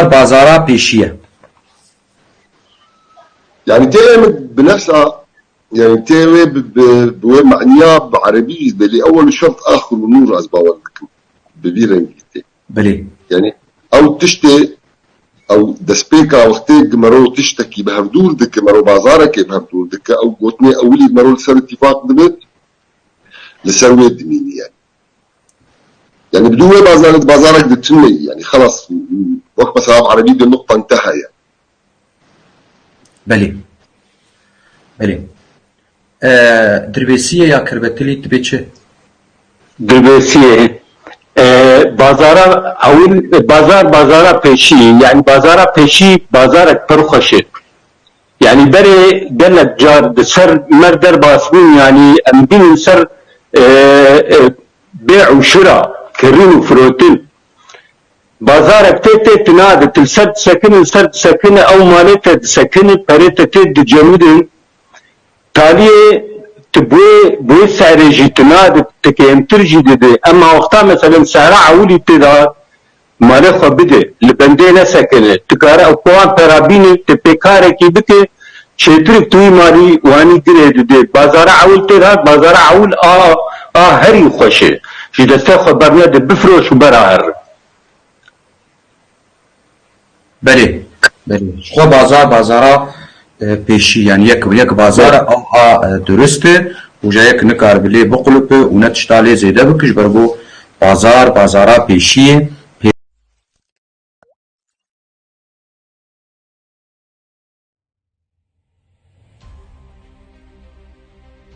بازارا پیشیه. يعني تيوي بنفسها يعني تيوي معنيها بعربي بلي أول شرط آخر نور أزباوال ببيرنجيتي. بلي. يعني أو تشتي أو دسبيكا وقتك مرو تشتكي بهردور دك مرو بازارك بهردور دك أو قوتني أولي مرو لسر اتفاق دمت لسروي دميني يعني بدون بازارك دتني يعني خلاص وقت مثلا عربي دي النقطة انتهى يعني. بلي. دربيسية يا كربتلي تبيتشه؟ دربيسية بازارا اول بازارا پیشی يعني بازارا پیشی بازارك پرخوشه يعني بري قالك جار سر مردر باسمين يعني امدين سر بيع وشراء كرين وفروتين بازارك تيتي تناد تلسد سكن او مالته سكن بريته تد جمود تالي تبوي سعر تناد تكيم ترجي دي اما وقتها مثلا سعر عولي تدا مالي خو بده لبندينا سكن تكارا قوان برابيني تبكاري كي بكي شيترك توي مالي واني جريد دي بازار عول تدا بازار عول هري خوشه شي دسته خبرنا دي بفروش وبراهر. بله خو بازارا پیشی يعني یک بازار او درسته و جا یک نکار بلی بقلب و نتشتالی زیده بکش برگو بازارا پیشیه